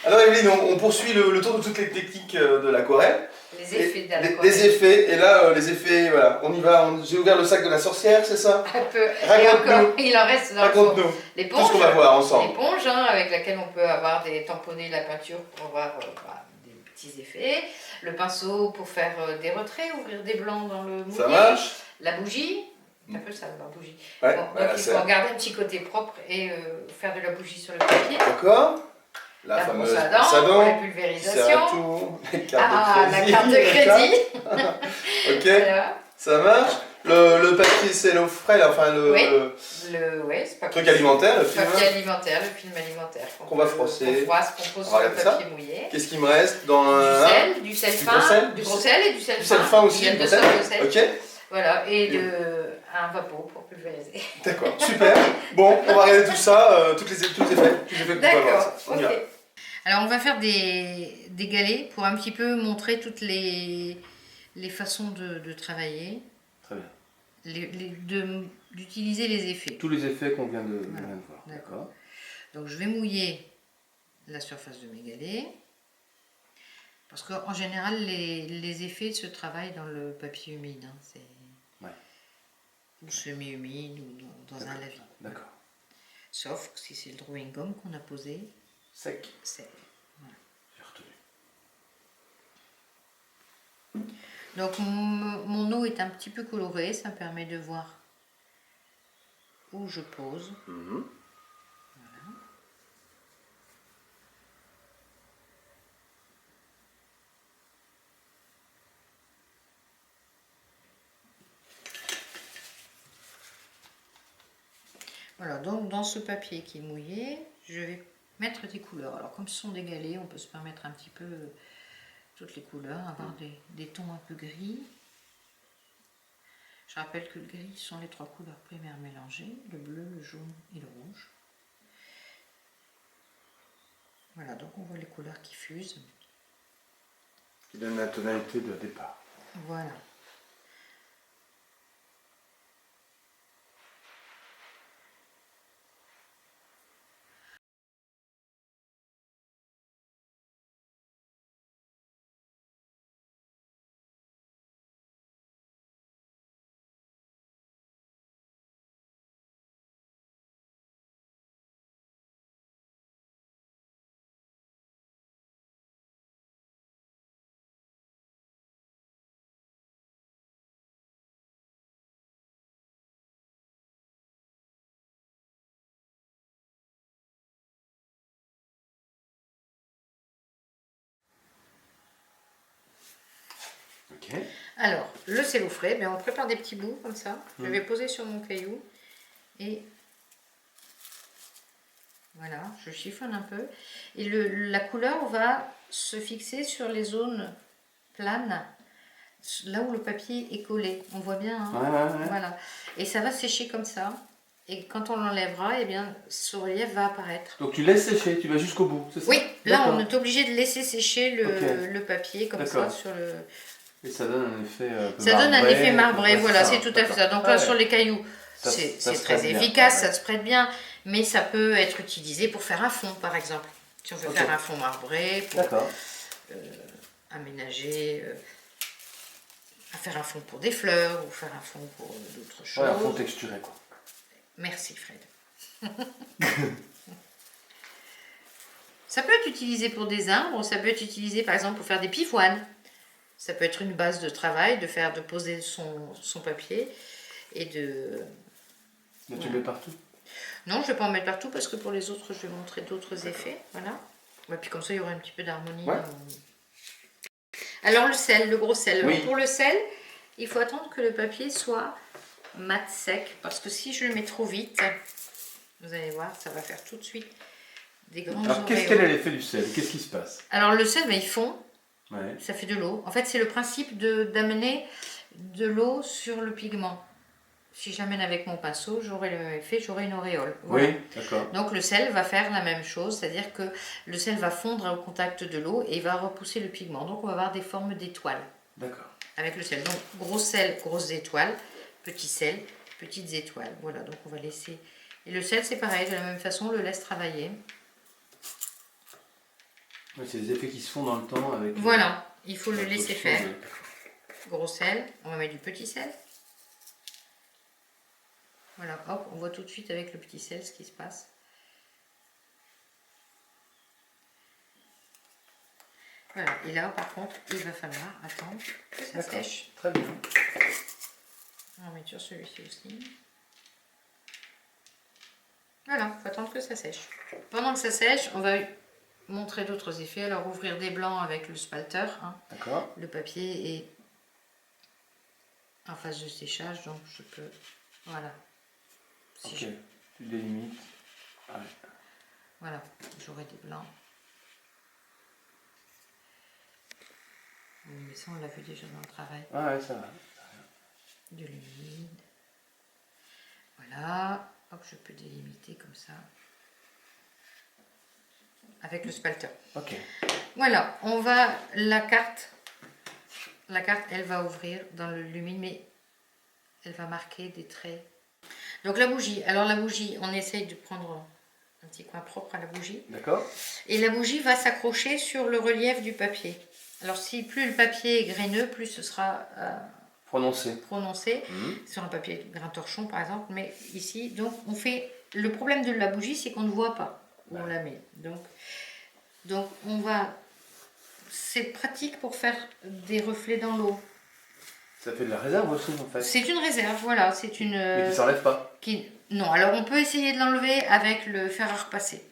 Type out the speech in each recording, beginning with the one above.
Alors Evelyne, on poursuit le tour de toutes les techniques de l'aquarelle. Les effets de l'aquarelle. Les effets, et là, les effets, voilà, on y va. J'ai ouvert le sac de la sorcière, c'est ça? Un peu. Raconte-nous. Il en reste dans le fond. Raconte-nous. L'éponge. Tout ce qu'on va voir ensemble. L'éponge, hein, avec laquelle on peut avoir tamponner la peinture pour avoir des petits effets. Le pinceau pour faire des retraits, ouvrir des blancs dans le moulier. Ça marche. La bougie. C'est un peu ça, la bougie. Ouais, bon, voilà, donc il faut garder un petit côté propre et faire de la bougie sur le papier. D'accord. La fameuse brosse à dents, la pulvérisation. Les cartes de la crédit. carte de crédit. Ok, Voilà. ça marche. Le papier cellophrène, enfin C'est pas truc alimentaire, le film. papier alimentaire, le film alimentaire. Qu'on va frosser. Qu'on froisse, qu'on pose sur le papier mouillé. Qu'est-ce qui me reste dans du sel fin, du gros sel et du sel fin. Du sel fin aussi, il y a du deux sel. sortes de sel. Ok. Voilà, et un vapeau pour pulvériser. D'accord, super. Bon, on va regarder tout ça, tous les effets qu'on peut voir. D'accord, On y va. Alors on va faire des galets pour un petit peu montrer toutes les façons de travailler. Très bien. D'utiliser les effets. Tous les effets qu'on vient de voir. D'accord. Donc je vais mouiller la surface de mes galets. Parce qu'en général, les effets se travaillent dans le papier humide. Hein, ou semi-humide ou dans un lavis. D'accord. Sauf si c'est le drawing gum qu'on a posé. Sec. Voilà. J'ai retenu. Donc mon eau est un petit peu colorée, ça me permet de voir où je pose. Voilà. Voilà, donc dans ce papier qui est mouillé, je vais mettre des couleurs. Alors comme ce sont des galets, on peut se permettre un petit peu toutes les couleurs, avoir des tons un peu gris. Je rappelle que le gris sont les trois couleurs primaires mélangées, le bleu, le jaune et le rouge. Voilà, donc on voit les couleurs qui fusent. Qui donne la tonalité de départ. Voilà. Ok. Alors, le cello frais, on prépare des petits bouts comme ça. Je vais poser sur mon caillou et voilà, je chiffonne un peu. Et la couleur va se fixer sur les zones planes, là où le papier est collé. On voit bien, hein. Ouais. Voilà. Et ça va sécher comme ça. Et quand on l'enlèvera, eh bien, ce relief va apparaître. Donc tu laisses sécher, tu vas jusqu'au bout, c'est ça? Oui, là on est obligé de laisser sécher le papier comme ça sur le... Et ça donne un effet ça donne un effet marbré, voilà, c'est tout à fait ça. Donc là, ouais. Sur les cailloux, Ça c'est se très prête bien. efficace, ça se prête bien, mais ça peut être utilisé pour faire un fond, par exemple. Si on veut faire un fond marbré, pour aménager, à faire un fond pour des fleurs, ou faire un fond pour d'autres choses. Ouais, un fond texturé, quoi. Merci, Fred. Ça peut être utilisé pour des arbres, ça peut être utilisé, par exemple, pour faire des pivoines. Ça peut être une base de travail, de poser son papier et de... Mais tu le mets partout? Non, je ne vais pas en mettre partout parce que pour les autres, je vais montrer d'autres effets. Voilà. Et puis comme ça, il y aura un petit peu d'harmonie. Ouais. Alors le sel, le gros sel. Oui. Alors, pour le sel, il faut attendre que le papier soit mat sec parce que si je le mets trop vite, vous allez voir, ça va faire tout de suite des grands Alors quel est l'effet du sel? Qu'est-ce qui se passe? Alors le sel, il fond. Ouais. Ça fait de l'eau. En fait, c'est le principe d'amener de l'eau sur le pigment. Si je l'amène avec mon pinceau, j'aurai le même effet, j'aurai une auréole. Voilà. Oui, d'accord. Donc le sel va faire la même chose, c'est-à-dire que le sel va fondre au contact de l'eau et va repousser le pigment. Donc on va avoir des formes d'étoiles. D'accord. Avec le sel. Donc gros sel, grosses étoiles, petit sel, petites étoiles. Voilà, donc on va laisser... Et le sel, c'est pareil, de la même façon, on le laisse travailler. Ouais, c'est des effets qui se font dans le temps avec... Voilà, il faut le laisser l'absorption, faire. ouais. Gros sel, on va mettre du petit sel. Voilà, hop, on voit tout de suite avec le petit sel ce qui se passe. Voilà, et là par contre, il va falloir attendre que ça sèche. Très bien. On va mettre sur celui-ci aussi. Voilà, il faut attendre que ça sèche. Pendant que ça sèche, on va montrer d'autres effets. Alors ouvrir des blancs avec le spalter. Hein. D'accord. Le papier est en phase de séchage, donc je peux... Voilà. Si Ok, tu délimites. Ouais. Voilà, j'aurai des blancs. Mais ça, on l'a vu déjà dans le travail. Ah ouais, ça va. De l'humide. Voilà. Hop, je peux délimiter comme ça. Avec le spalter. Ok. Voilà, on va... La carte, elle va ouvrir dans le lumine, mais elle va marquer des traits. Donc la bougie. Alors la bougie, on essaye de prendre un petit coin propre à la bougie. D'accord. Et la bougie va s'accrocher sur le relief du papier. Alors si plus le papier est graineux, plus ce sera prononcé. Sur un papier grain torchon par exemple. Mais ici, donc on fait... Le problème de la bougie, c'est qu'on ne voit pas où on la met. Donc on va... C'est pratique pour faire des reflets dans l'eau. Ça fait de la réserve aussi en fait. C'est une réserve, voilà. C'est une... Mais qui s'enlève pas. Non, alors on peut essayer de l'enlever avec le fer à repasser.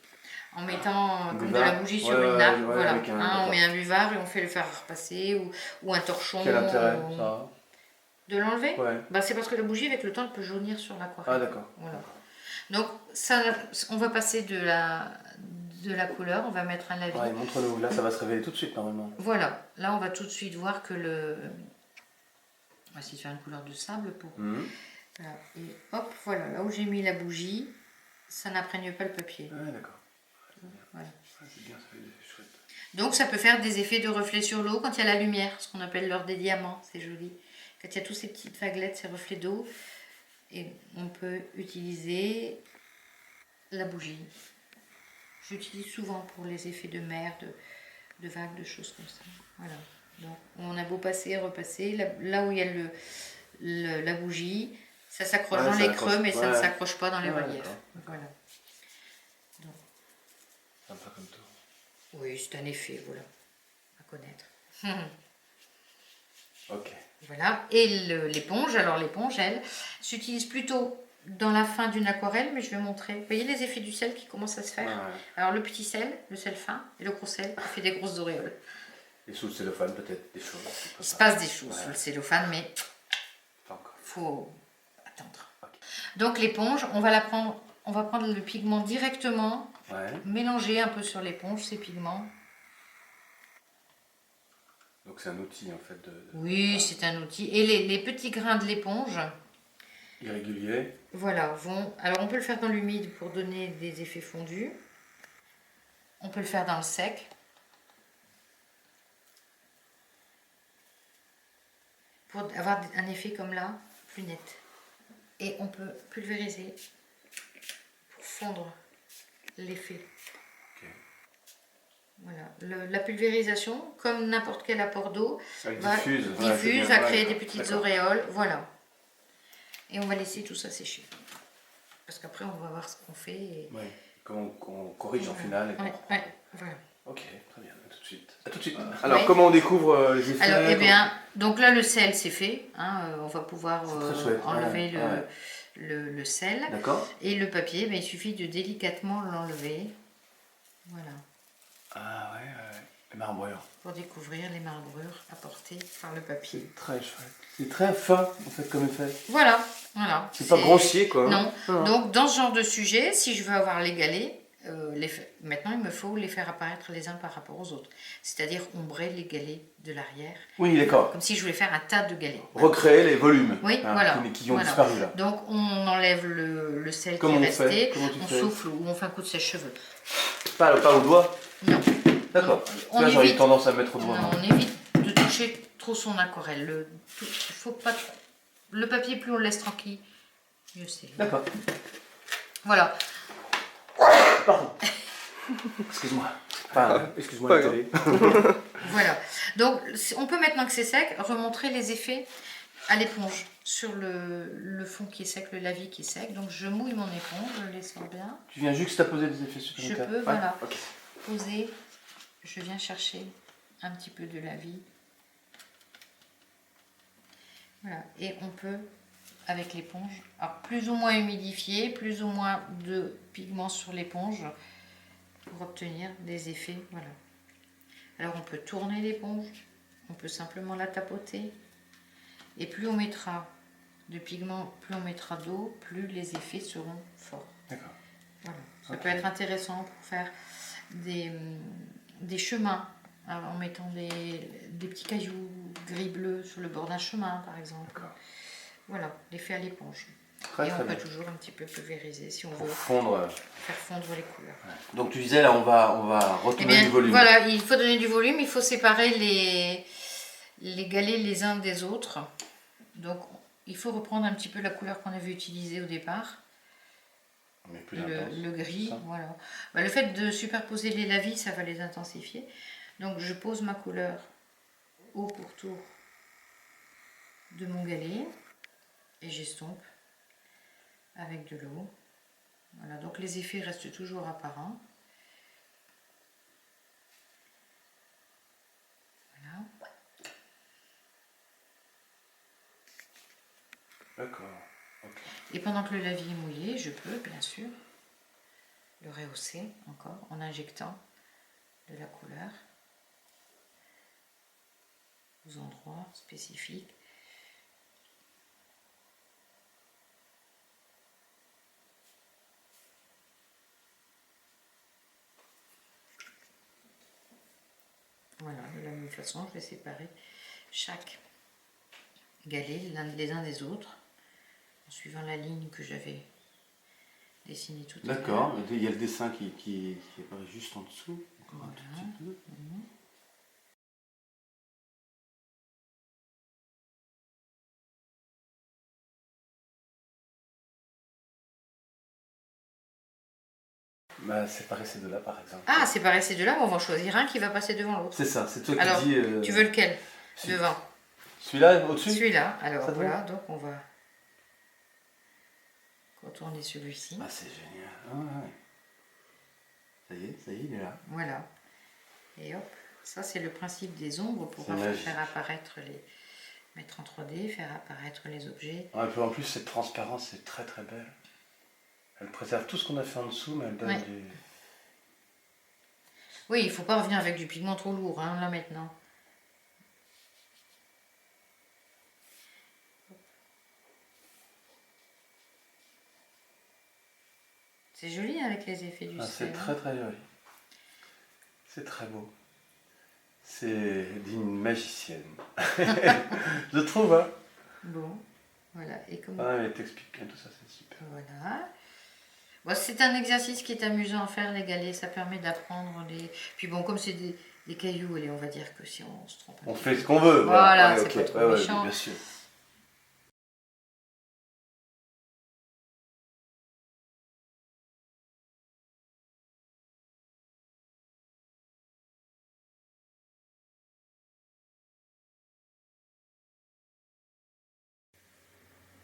En mettant comme de la bougie sur une nappe. Voilà. On met un buvard et on fait le fer à repasser ou un torchon. Quel intérêt ça? De l'enlever? Ouais. Bah, c'est parce que la bougie, avec le temps, elle peut jaunir sur l'aquarelle. Ah d'accord. Voilà. Donc, ça, on va passer de la couleur, on va mettre un lavis. Ouais, montre-nous, là ça va se révéler tout de suite normalement. Voilà, là on va tout de suite voir que le... On va essayer de faire une couleur de sable pour... Voilà. Et hop, voilà, là où j'ai mis la bougie, ça n'imprègne pas le papier. Ouais, d'accord. Voilà. C'est bien, ça fait des effets chouettes. Donc ça peut faire des effets de reflets sur l'eau quand il y a la lumière, ce qu'on appelle l'heure des diamants, c'est joli. Quand il y a tous ces petites vaguelettes, ces reflets d'eau, et on peut utiliser la bougie. J'utilise souvent pour les effets de mer, de vagues, de choses comme ça. Voilà. Donc on a beau passer, repasser, là où il y a la bougie, ça s'accroche dans les creux, mais ça ne s'accroche pas dans les reliefs. Voilà. Donc. Sympa comme tout. Oui, c'est un effet, voilà, à connaître. Ok. Voilà, et l'éponge, alors l'éponge, elle, s'utilise plutôt dans la fin d'une aquarelle, mais je vais montrer. Vous voyez les effets du sel qui commencent à se faire? Alors le petit sel, le sel fin, et le gros sel qui fait des grosses auréoles. Et sous le cellophane, peut-être des choses. Il se passe des choses sous le cellophane, mais il faut attendre. Okay. Donc l'éponge, on va prendre le pigment directement, mélanger un peu sur l'éponge ces pigments. Donc c'est un outil en fait Oui, c'est un outil. Et les petits grains de l'éponge... irréguliers. Voilà, vont... Alors on peut le faire dans l'humide pour donner des effets fondus. On peut le faire dans le sec. Pour avoir un effet comme là, plus net. Et on peut pulvériser pour fondre l'effet. Okay. Voilà. La pulvérisation, comme n'importe quel apport d'eau, diffuse à créer des petites auréoles. Voilà. Et on va laisser tout ça sécher. Parce qu'après, on va voir ce qu'on fait. Et... Oui, qu'on corrige en finale. Voilà. Ok, très bien, à tout de suite. À tout de suite. Alors, comment on découvre les effets? Alors, eh bien, donc là, le sel, c'est fait. Hein, on va pouvoir enlever le sel. D'accord. Et le papier, ben, il suffit de délicatement l'enlever. Voilà. Ah ouais, les marbrures. Pour découvrir les marbrures apportées par le papier. C'est très chouette. C'est très fin, en fait, comme effet. Voilà. C'est pas grossier, quoi. Non. Donc, dans ce genre de sujet, si je veux avoir les galets, maintenant, il me faut les faire apparaître les uns par rapport aux autres. C'est-à-dire ombrer les galets de l'arrière. Oui, d'accord. Comme si je voulais faire un tas de galets. Recréer les volumes. Oui, voilà. Qui ont disparu, là. Donc, on enlève le sel qui est resté. On fais souffle ou on fait un coup de sèche-cheveux. Pas au doigt? Non. D'accord. Là, j'aurais eu tendance à mettre au doigt. On évite de toucher trop son aquarelle. Faut pas trop. Le papier, plus on le laisse tranquille, mieux c'est. D'accord. Voilà. Pardon. Excuse-moi. Enfin, excuse-moi Pas la télé. Voilà. Donc, on peut maintenant que c'est sec, remontrer les effets à l'éponge sur le fond qui est sec, le lavis qui est sec. Donc, je mouille mon éponge, je les sors bien. Tu viens juxtaposer des effets Je supplémentaires. peux, voilà, Ok. poser. Je viens chercher un petit peu de lavis. Voilà. Et on peut, avec l'éponge, alors plus ou moins humidifier, plus ou moins de pigments sur l'éponge pour obtenir des effets. Voilà. Alors on peut tourner l'éponge, on peut simplement la tapoter. Et plus on mettra de pigments, plus on mettra d'eau, plus les effets seront forts. D'accord. Voilà. Ça peut être intéressant pour faire des chemins, en mettant des petits cailloux gris-bleu sur le bord d'un chemin, par exemple. D'accord. Voilà, l'effet à l'éponge. Très Et on bien. peut toujours un petit peu pulvériser si on Pour veut fondre. faire fondre les couleurs. Ouais. Donc tu disais là, on va Eh retourner bien, du volume. voilà, il faut donner du volume, il faut séparer les galets les uns des autres. Donc, il faut reprendre un petit peu la couleur qu'on avait utilisée au départ. Mais plus intense. Le gris, ça. voilà. Bah, le fait de superposer les lavis, ça va les intensifier. Donc, je pose ma couleur au pourtour de mon galet et j'estompe avec de l'eau. Voilà, donc les effets restent toujours apparents. Voilà. D'accord. Ok. Et pendant que le lavis est mouillé, je peux bien sûr le rehausser encore en injectant de la couleur aux endroits spécifiques. Voilà, de la même façon, je vais séparer chaque galet les uns des autres en suivant la ligne que j'avais dessinée tout à l'heure. D'accord. Il y a le dessin qui apparaît juste en dessous. Encore un tout Voilà. petit peu. Bah, séparer ces deux-là, par exemple. Ah, séparer ces deux-là, on va en choisir un qui va passer devant l'autre. C'est ça, c'est toi qui Alors, dis. tu veux lequel devant? Celui-là, au-dessus. Celui-là. Alors Ça te voilà, donc on va contourner celui-ci. Ah, c'est génial. Ah, ouais. Ça y est, il est là. Voilà. Et hop, ça c'est le principe des ombres pour C'est magique. faire apparaître mettre en 3D, faire apparaître les objets. Ouais, et puis en plus, cette transparence est très très belle. Elle préserve tout ce qu'on a fait en dessous, mais elle donne Ouais. du. Oui, il ne faut pas revenir avec du pigment trop lourd, hein, là maintenant. C'est joli avec les effets du Ah, ciel. c'est très très joli. C'est très beau. C'est d'une magicienne. Je trouve, hein. Bon, voilà. Et comme Ah, elle t'explique bien tout ça, c'est super. voilà. Bon, c'est un exercice qui est amusant à faire, les galets. Ça permet d'apprendre les. Puis bon, comme c'est des cailloux, allez, on va dire que si on se trompe un On petit fait peu. ce qu'on veut. Voilà, ouais, c'est ok. pas trop Ouais, ouais, méchant. bien sûr.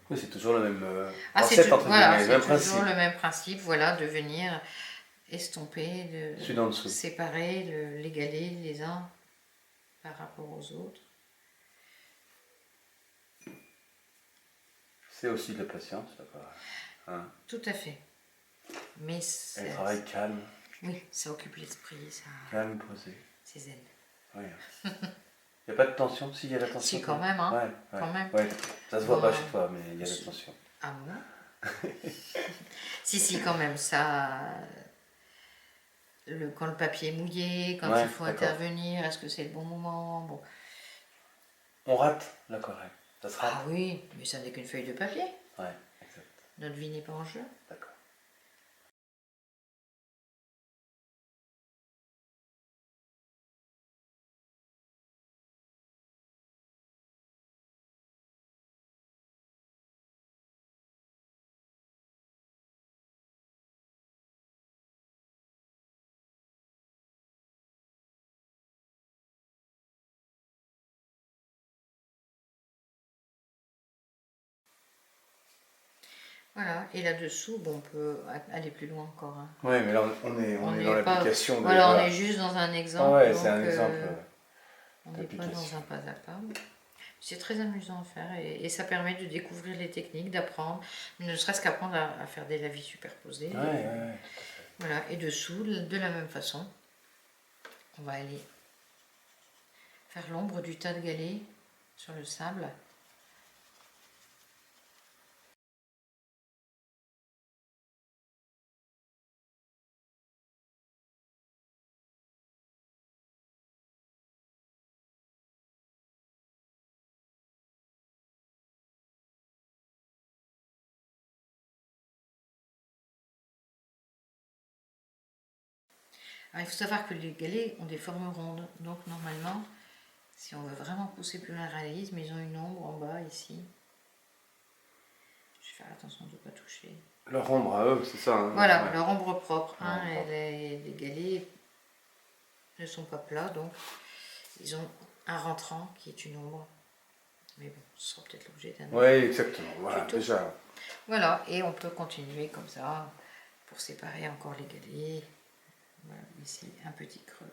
Oui, c'est toujours le même concept, entre voilà, guillemets, le c'est même toujours principe. le même principe, voilà, de venir estomper, Celui d'en dessous. séparer les galets les uns par rapport aux autres. C'est aussi de la patience, d'accord. Hein. Tout à fait. Mais Et le travail calme, oui, ça occupe l'esprit, ça, calme, posé. c'est zen. Oui. Il n'y a pas de tension? Si, il y a la tension. Si, quand même, hein. Ouais, Quand même. ouais. Ça se voit pas Bon, chez toi, mais il y a la tension. Ah bon? Si, quand même, ça. Quand le papier est mouillé, quand Ouais, il faut d'accord. intervenir, est-ce que c'est le bon moment? Bon. On rate l'aquarelle. Ça se rate? Ah oui, mais ça n'est qu'une feuille de papier. Ouais, exact. Notre vie n'est pas en jeu. D'accord. Voilà, et là-dessous, bon, on peut aller plus loin encore. Hein. Oui, mais là, on est dans l'application. Voilà, on est juste dans un exemple. Ah ouais, c'est un exemple. On n'est pas dans un pas à pas. C'est très amusant à faire et ça permet de découvrir les techniques, d'apprendre, ne serait-ce qu'apprendre à faire des lavis superposés. Ouais. Voilà, et dessous, de la même façon, on va aller faire l'ombre du tas de galets sur le sable. Alors, il faut savoir que les galets ont des formes rondes, donc normalement, si on veut vraiment pousser plus loin le réalisme, ils ont une ombre en bas ici. Je vais faire attention de ne pas toucher. Leur ombre à eux, c'est ça. Hein, voilà, ouais. leur ombre propre. Hein, propre. Les galets ne sont pas plats, donc ils ont un rentrant qui est une ombre. Mais bon, ce sera peut-être l'objet d'un. Oui, exactement. Voilà, déjà. Voilà, et on peut continuer comme ça pour séparer encore les galets. Voilà, ici, un petit creux.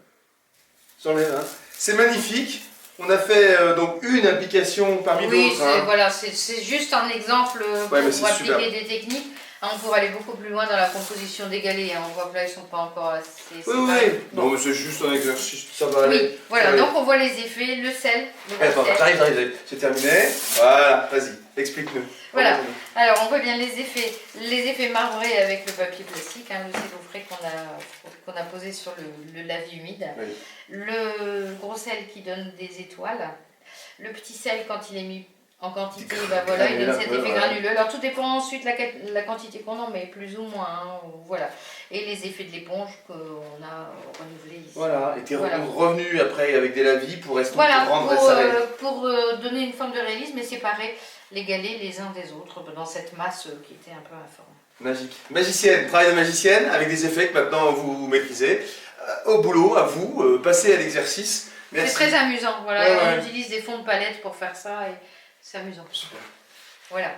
J'enlève, hein. C'est magnifique. On a fait donc une application parmi oui, d'autres. Hein. Voilà, c'est juste un exemple pour appliquer super. des techniques. Hein, on pourrait aller beaucoup plus loin dans la composition des galets. Hein. On voit que là, ils ne sont pas encore assez. Oui. Bon, c'est juste un exercice. Ça va aller. Oui, voilà, donc on voit les effets, le sel. Attends, j'arrive. C'est terminé. Voilà, vas-y, explique-nous. Voilà, alors on voit bien les effets marbrés avec le papier plastique, hein, le cellophane qu'on a posé sur le lavis humide, oui. Le gros sel qui donne des étoiles, le petit sel quand il est mis en quantité, bah voilà, il donne cet effet granuleux. Alors tout dépend ensuite la quantité qu'on en met, plus ou moins, hein, voilà. Et les effets de l'éponge qu'on a renouvelés ici. Voilà, et tu es revenu après avec des lavis pour rendre pour donner une forme de réalisme et séparer les galets les uns des autres dans cette masse qui était un peu informe. Magique. Magicienne, travail de magicienne avec des effets que maintenant vous maîtrisez. Au boulot, à vous, passez à l'exercice. C'est très amusant, voilà. On utilise des fonds de palette pour faire ça et c'est amusant. Super. Voilà.